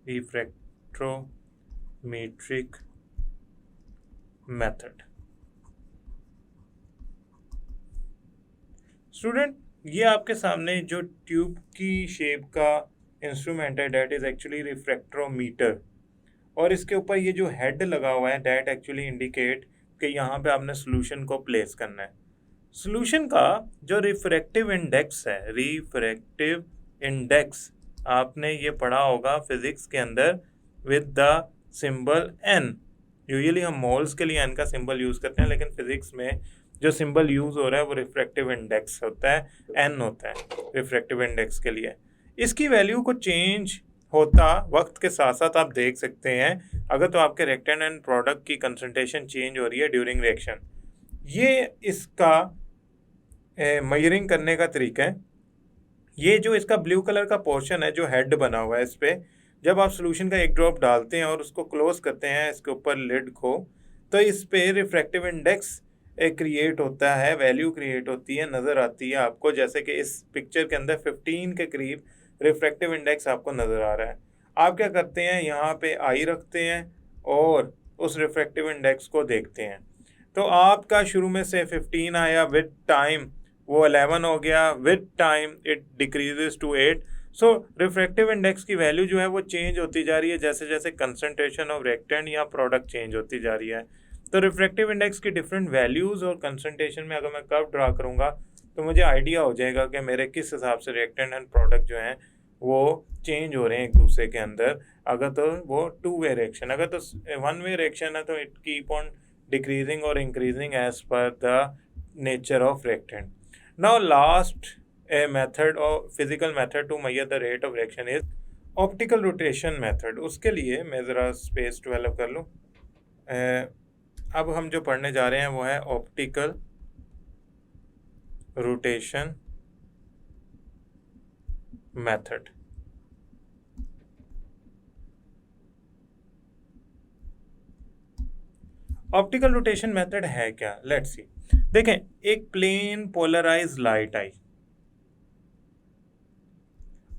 रिफ्रैक्ट्रोमेट्रिक मेथड। स्टूडेंट, ये आपके सामने जो ट्यूब की शेप का इंस्ट्रूमेंट है डैट इज एक्चुअली रिफ्रैक्ट्रोमीटर, और इसके ऊपर ये जो हेड लगा हुआ है डैट एक्चुअली इंडिकेट कि यहाँ पे आपने सोल्यूशन को प्लेस करना है। सोल्यूशन का जो रिफ्रैक्टिव इंडेक्स है, रिफ्रैक्टिव इंडेक्स आपने ये पढ़ा होगा फिजिक्स के अंदर with the symbol n। Usually हम मोल्स के लिए n का सिंबल यूज़ करते हैं, लेकिन फिजिक्स में जो सिंबल यूज़ हो रहा है वो रिफ्रैक्टिव इंडेक्स होता है, n होता है रिफ्रैक्टिव इंडेक्स के लिए। इसकी वैल्यू को चेंज होता वक्त के साथ साथ आप देख सकते हैं, अगर तो आपके रिएक्टेंट एंड प्रोडक्ट की कंसंट्रेशन चेंज हो रही है ड्यूरिंग रिएक्शन। ये इसका मेजरिंग करने का तरीका है। ये जो इसका ब्लू कलर का पोर्शन है जो हेड बना हुआ है, इस पर जब आप सोल्यूशन का एक ड्रॉप डालते हैं और उसको क्लोज करते हैं इसके ऊपर लिड को, तो इस पे रिफ्रैक्टिव इंडेक्स क्रिएट होता है, वैल्यू क्रिएट होती है, नज़र आती है आपको, जैसे कि इस पिक्चर के अंदर 15 के करीब रिफ्रैक्टिव इंडेक्स आपको नज़र आ रहा है। आप क्या करते हैं, यहाँ पे आई रखते हैं और उस रिफ्रैक्टिव इंडेक्स को देखते हैं। तो आपका शुरू में से 15 आया, विद टाइम वो 11 हो गया, with time it decreases to 8। So refractive index की वैल्यू जो है वो चेंज होती जा रही है जैसे जैसे कंसंट्रेशन ऑफ रिएक्टेंट या प्रोडक्ट चेंज होती जा रही है। तो रिफ्रैक्टिव इंडेक्स की डिफरेंट वैल्यूज़ और कंसंट्रेशन में अगर मैं कर्व ड्रा करूँगा तो मुझे आइडिया हो जाएगा कि मेरे किस हिसाब से रिएक्टेंट एंड प्रोडक्ट जो हैं वो चेंज हो रहे हैं एक दूसरे के अंदर। अगर तो वो टू वे रिएक्शन, अगर तो वन वे रिएक्शन है तो इट कीप ऑन डिक्रीजिंग और increasing as per the nature of reactant. Now last method or physical method to measure the rate of reaction is optical rotation method। उसके लिए मैं ज़रा space develop कर लूँ। अब हम जो पढ़ने जा रहे हैं वो है optical rotation method. Optical rotation method है क्या, लेट्स सी। देखें, एक प्लेन पोलराइज लाइट आई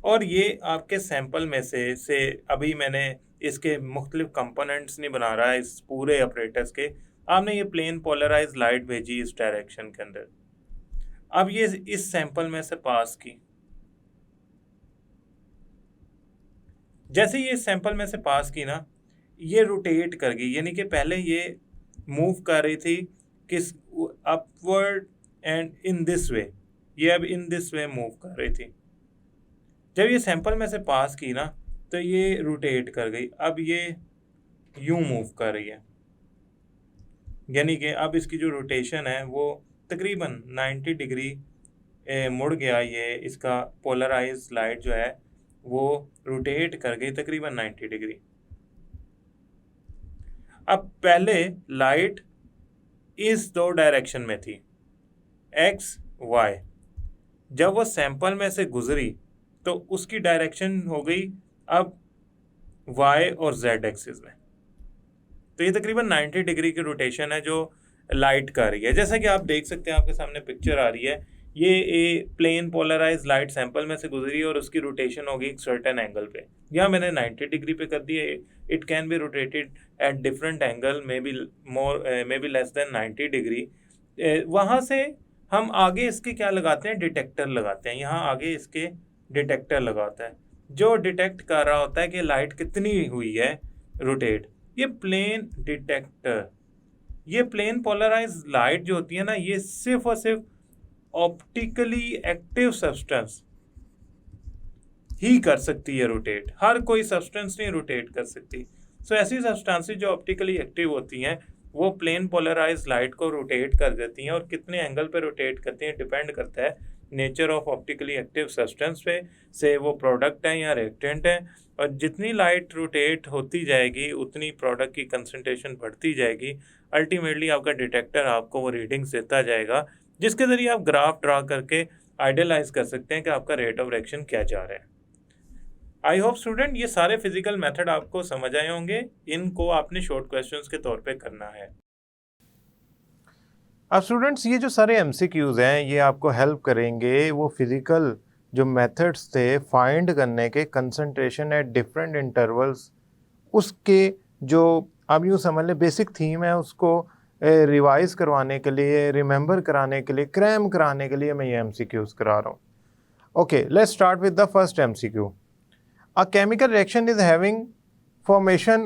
और ये आपके सैंपल में से अभी मैंने इसके मुख्तलिफ कंपोनेंट्स नहीं बना रहा है इस पूरे ऑपरेटर्स के, आपने ये प्लेन पोलराइज लाइट भेजी इस डायरेक्शन के अंदर। अब ये इस सैंपल में से पास की, जैसे ये सैंपल में से पास की ना, ये रोटेट कर गई, यानी कि पहले ये मूव कर रही थी किस upward and in this way, ये अब इन दिस वे मूव कर रही थी। जब ये सैंपल में से पास की ना तो ये रोटेट कर गई, अब ये यूं मूव कर रही है, यानी कि अब इसकी जो रोटेशन है वो तकरीबन 90 डिग्री मुड़ गया। ये इसका पोलराइज लाइट जो है वो रोटेट कर गई तकरीबन 90 डिग्री। अब पहले लाइट इस दो डायरेक्शन में थी, एक्स वाई, जब वो सैंपल में से गुजरी तो उसकी डायरेक्शन हो गई अब वाई और जेड एक्सिस में। तो ये तकरीबन 90 डिग्री की रोटेशन है जो लाइट कर रही है। जैसा कि आप देख सकते हैं, आपके सामने पिक्चर आ रही है, ये ए प्लेन पोलराइज लाइट सैंपल में से गुजरी और उसकी रोटेशन होगी एक सर्टेन एंगल पे। यहाँ मैंने 90 डिग्री पे कर दी है। It can be rotated at different angle, may be less than 90 degree. वहाँ से हम आगे इसके क्या लगाते हैं, डिटेक्टर लगाते हैं। यहाँ आगे इसके डिटेक्टर लगाता है जो डिटेक्ट कर रहा होता है कि लाइट कितनी हुई है रोटेट। ये प्लेन डिटेक्टर, ये प्लेन पोलराइज लाइट जो होती है ना, ये सिर्फ और सिर्फ ऑप्टिकली एक्टिव सब्सटेंस ही कर सकती है रोटेट, हर कोई सब्सटेंस नहीं रोटेट कर सकती। सो ऐसी सब्सटेंसेस जो ऑप्टिकली एक्टिव होती हैं वो प्लेन पोलराइज लाइट को रोटेट कर देती हैं, और कितने एंगल पे रोटेट करती हैं डिपेंड करता है nature of optically active substance पे, से वो प्रोडक्ट है या रिएक्टेंट है। और जितनी लाइट रोटेट होती जाएगी उतनी प्रोडक्ट की कंसंट्रेशन बढ़ती जाएगी। अल्टीमेटली आपका डिटेक्टर आपको वो रीडिंग्स देता जाएगा, जिसके ज़रिए आप ग्राफ ड्रा करके आइडियलाइज कर सकते हैं कि आपका रेट ऑफ रिएक्शन क्या जा रहा है। आई होप स्टूडेंट ये सारे फिजिकल मेथड आपको समझ आए होंगे, इनको आपने शॉर्ट क्वेश्चंस के तौर पे करना है। अब स्टूडेंट्स ये जो सारे MCQs हैं ये आपको हेल्प करेंगे वो फिजिकल जो मेथड्स थे फाइंड करने के, कंसंट्रेशन एट डिफरेंट इंटरवल्स, उसके जो आप यूँ समझ लें बेसिक थीम है उसको रिवाइज करवाने के लिए, रिमेंबर कराने के लिए, क्रैम कराने के लिए मैं ये MCQs करा रहा हूँ। Okay, let's start with the first MCQ। A chemical reaction is having formation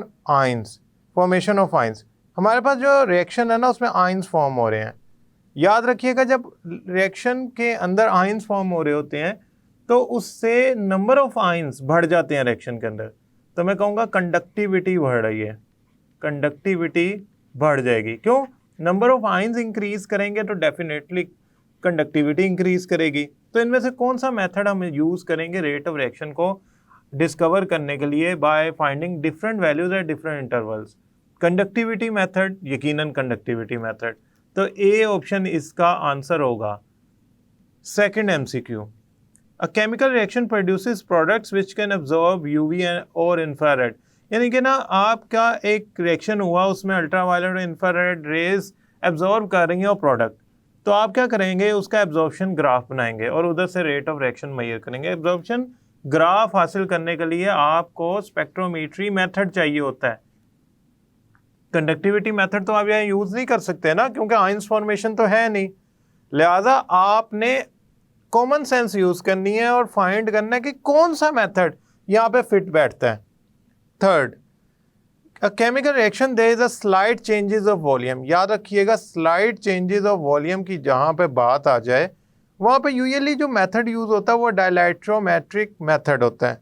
of ions. हमारे पास जो रिएक्शन है ना उसमें आयंस फॉर्म हो रहे हैं। याद रखिएगा जब रिएक्शन के अंदर आयंस फॉर्म हो रहे होते हैं तो उससे नंबर ऑफ आयंस बढ़ जाते हैं रिएक्शन के अंदर, तो मैं कहूँगा कंडक्टिविटी बढ़ रही है, कंडक्टिविटी बढ़ जाएगी। क्यों? नंबर ऑफ आयंस इंक्रीज करेंगे तो डेफिनेटली कंडक्टिविटी इंक्रीज करेगी। तो इनमें से कौन सा मेथड हम यूज करेंगे रेट ऑफ रिएक्शन को डिस्कवर करने के लिए by finding different values at different intervals? Conductivity method, यकीनन कंडक्टिविटी मेथड। तो ए ऑप्शन इसका आंसर होगा। Second MCQ, a chemical reaction produces products which can absorb UV और इंफ्रारेड। यानी कि ना आपका एक रिएक्शन हुआ उसमें अल्ट्रावायलेट और इंफ्रारेड रेज एब्जॉर्ब कर रही हैं और प्रोडक्ट, तो आप क्या करेंगे उसका एब्जॉर्प्शन ग्राफ बनाएंगे और उधर से रेट ऑफ रिएक्शन मेजर करेंगे। एब्जॉर्प्शन ग्राफ हासिल करने के लिए आपको स्पेक्ट्रोमीट्री मेथड चाहिए होता है। कंडक्टिविटी मेथड तो आप यहाँ यूज नहीं कर सकते ना, क्योंकि आयंस फॉर्मेशन तो है नहीं, लिहाजा आपने कॉमन सेंस यूज करनी है और फाइंड करना है कि कौन सा मेथड यहाँ पे फिट बैठता है। Third, a chemical reaction there is a slight changes of volume. याद रखिएगा स्लाइट चेंजेस ऑफ वॉल्यूम की जहाँ पे बात आ जाए वहाँ पे यूजुअली जो मेथड यूज होता है वो डायलेक्ट्रोमेट्रिक मेथड होता है।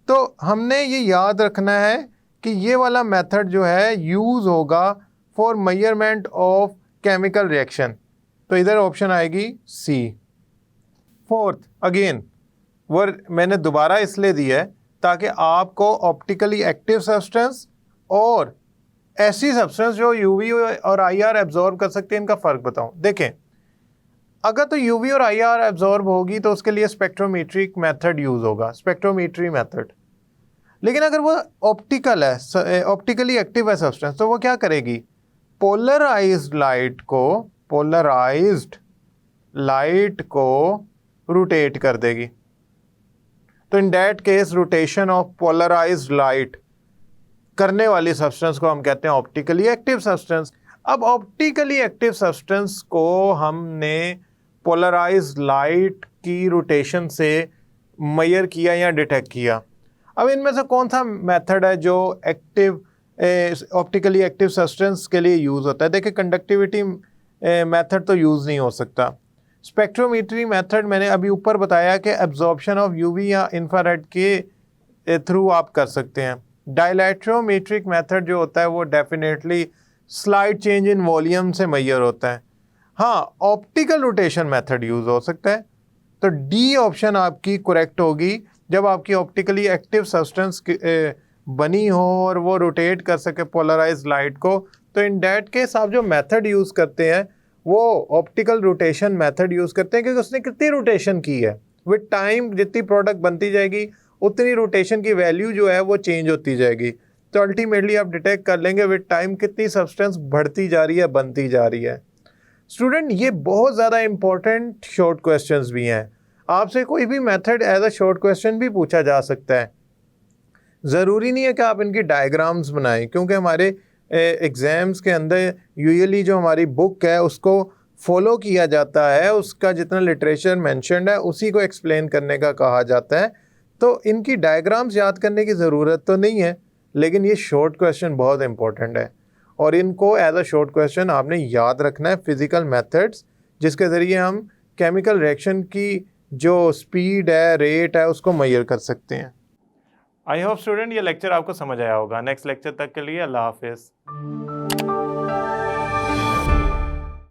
तो हमने ये याद रखना है कि ये वाला मेथड जो है यूज होगा for measurement of chemical reaction, तो इधर ऑप्शन आएगी सी। फोर्थ, अगेन वो मैंने दोबारा इसलिए दी है ताकि आपको ऑप्टिकली एक्टिव सब्सटेंस और ऐसी सब्सटेंस जो यूवी और आईआर एब्जॉर्ब कर सकते हैं इनका फ़र्क बताऊं। देखें, अगर तो यूवी और आईआर एब्जॉर्ब होगी तो उसके लिए स्पेक्ट्रोमेट्रिक मेथड यूज होगा, स्पेक्ट्रोमेट्री मेथड। लेकिन अगर वो ऑप्टिकल है, ऑप्टिकली एक्टिव है सब्सटेंस, तो वो क्या करेगी? पोलराइज्ड लाइट को रोटेट कर देगी। तो in that case rotation of polarised light करने वाली सब्सटेंस को हम कहते हैं ऑप्टिकली एक्टिव सब्सटेंस। अब ऑप्टिकली एक्टिव सब्सटेंस को हमने पोलराइज्ड लाइट की रोटेशन से मेजर किया या डिटेक्ट किया। अब इनमें से कौन सा मेथड है जो एक्टिव ऑप्टिकली एक्टिव सब्सटेंस के लिए यूज़ होता है? देखिए कंडक्टिविटी मेथड तो यूज़ नहीं हो सकता। स्पेक्ट्रोमेट्री मेथड मैंने अभी ऊपर बताया कि एब्जॉर्प्शन ऑफ यूवी या इंफ्रारेड के थ्रू आप कर सकते हैं। डायलेक्ट्रोमेट्रिक मेथड जो होता है वो definitely slide change in volume से मेजर होता है। हाँ, ऑप्टिकल रोटेशन मेथड यूज़ हो सकता है। तो डी ऑप्शन आपकी करेक्ट होगी। जब आपकी ऑप्टिकली एक्टिव सब्सटेंस बनी हो और वो रोटेट कर सके पोलराइज्ड लाइट को, तो इन डैट केस आप जो मेथड यूज़ करते हैं वो ऑप्टिकल रोटेशन मेथड यूज़ करते हैं, क्योंकि उसने कितनी रोटेशन की है। विद टाइम जितनी प्रोडक्ट बनती जाएगी उतनी रोटेशन की वैल्यू जो है वो चेंज होती जाएगी। तो अल्टीमेटली आप डिटेक्ट कर लेंगे विद टाइम कितनी सब्सटेंस बढ़ती जा रही है, बनती जा रही है। स्टूडेंट, ये बहुत ज़्यादा इंपॉर्टेंट शॉर्ट क्वेश्चंस भी हैं। आपसे कोई भी method as a short question भी पूछा जा सकता है। ज़रूरी नहीं है कि आप इनकी डायग्राम्स बनाएं, क्योंकि हमारे एग्ज़ाम्स के अंदर यूजुअली जो हमारी बुक है उसको फॉलो किया जाता है, उसका जितना लिटरेचर मेंशन्ड है उसी को एक्सप्लेन करने का कहा जाता है। तो इनकी डायग्राम्स याद करने की ज़रूरत तो नहीं है, लेकिन ये शॉर्ट क्वेश्चन बहुत इंपॉर्टेंट है और इनको एज अ शॉर्ट क्वेश्चन आपने याद रखना है। फिज़िकल मेथड्स जिसके ज़रिए हम केमिकल रिएक्शन की जो स्पीड है, रेट है, उसको मेजर कर सकते हैं। आई होप स्टूडेंट ये लेक्चर आपको समझ आया होगा। नेक्स्ट लेक्चर तक के लिए अल्लाह हाफिज़।